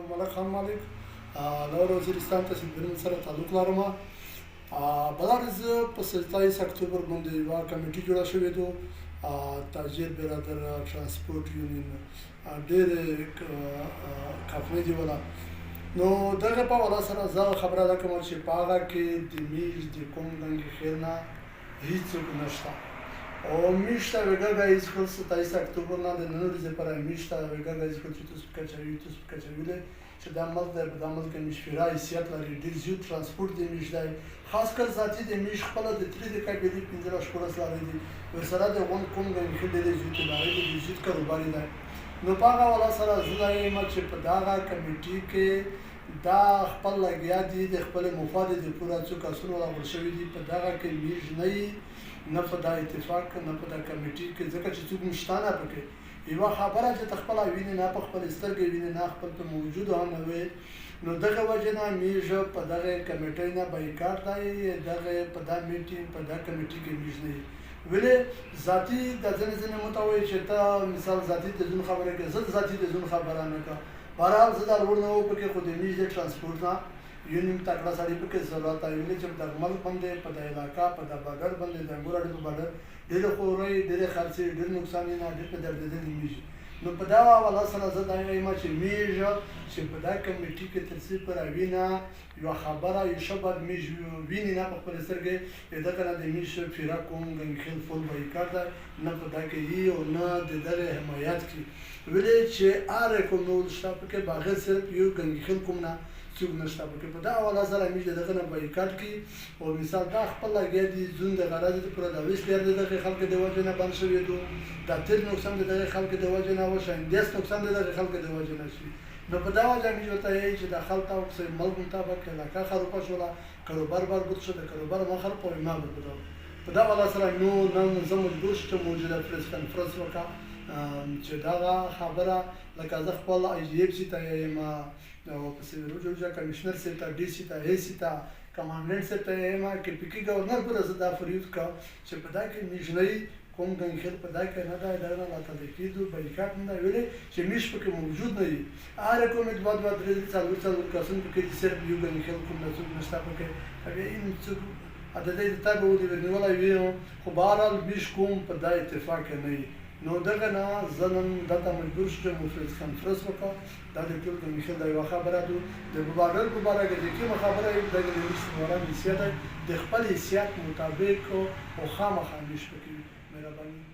ملک خان مالک لور وزیرستان ته سیندرن سره تعلق لرم. بلارز په 27 اکتوبر باندې یوه کمیټي جوړه شوې ده. تاجر برادر ترانسپورټ یونین ډېرې کافرې دي ولا نو دغه په حواله سره زه خبره ده کوم چې په هغه کې د میش د کوم رنګ خیر نه هېڅوک نشته او میشته وګږه ایسکل 27 اکتوبر نه د نن ورځې لپاره میشته وګږه ایسکل چې تاسو کچوي چې دا ملک دی په دا ملک کې میش پوره حیثیت لري ډېر زیات ترانسپورټ د میش دی خاص کر ذاتي د میش خپله د 3 د قبیلې 15 شپاړس لارې دي ورسره د غون کوم رنګ خیر ډېرې زیاتې لارې دي ډېر زیات کاروباري دی نو په هغه حواله سره زه دا یم چې په دغه کمیټي کې دا خپل لګیا دي د خپل مفاد د پوره څو کسونو راغونډ شوي دي په دغه کې میش نه وي نه په دا اتفاق نه په دا کمیټي کې ځکه چې څوک مشته نه پکې یوه خبره چې ته خپله وینې نه په خپل سترګې وینې نه خپل په موجود هم نه وي نو دغه وجې نه میژ په دغه کمیټۍ نه بایکاټ دی دغه په دا میټینګ په دا کمیټي کې میژ نه وي ولې ذاتي د ځینې مو ته وایي چې ته مثال ذاتي د ځون خبره کوې زه ذاتي د ځون خبره نه کوم بهرحال زه دا لوړ نه وم پکې خو د میژ د ټرانسپورټ نه یو نیم تکړه سړي پکې ضرورت دی ولې چې په دغه ملک باندې په د علاقه په د بارډر باندې د انګور اډې په بارډر ډېرې خورۍ ډېرې خرڅې ډېر نقصان یې نه ډېر په دردېدلې میژ نو په دا حواله سره زه دا وایم چې میژ چې په دا کمیټي کې تر څه پورې وینه یوه خبره یو ښه بد میژ ویني نه په خپلې سترګې دغه نه د میژ فیره کوم ګنګخیل فول بایکاټ دی نه په دا کې وي او نه د دغه حمایت کې ولې چې هر کوم ډول شته پکې بغیر صرف یو ګنګخیل کوم نه څوک نشته پکې په دا حواله سره میژ دغه نه بایکاټ کړي او مثال دا خپل لګیا دي ځون د غرض پوره د 20 لري دغه خلکو د وجه نه بند شوي دي دا تر نقصان د دغه خلکو د وجه نه وشي اندیس نقصان د دغه خلکو د وجه نه شي نو په دا وجه میژ ورته یې چې د خلک او ملک مطابق علاقه خرابه شوله کاروبار برباد شو د کاروبار مخر په ما بدل په دا حواله سره نو نن زه مجبور شوم موجوده پریس کانفرنس وکړم چې دغه خبره لکه زه خپل آی جی اف سي ته یم او پسې روجا کمشنر صاحب ته ډي سي ته اے سي ته کمانډنټ صاحب ته یم کې پی کې ګورنر پورې زه دا فریاد کوم چې په دا کې میژ نه وي کوم ګنګخیل په دا کې نه دی دغه نه راته کېدو بایکاټ نه دی ولې چې میژ پکې موجود نه وي هر کوم دوه درې څلور کسان پکې دي صرف یو ګنګخیل کوم نه څوک نشته پکې هغه این څوک د دې د تابع ودی ورنیولای وي خو بهرحال میژ کوم په دا اتفاق نه وي نو دغه نه زه نن دلته مجبور شوم پریس کانفرنس وکړم دا د ټول ګنګخیل دا یوه خبره ده د بارډر په باره کې د کومه خبره دغه د میژ موران حیثیت د خپل حیثیت مطابق او خامخا میژ پکې وي مهرباني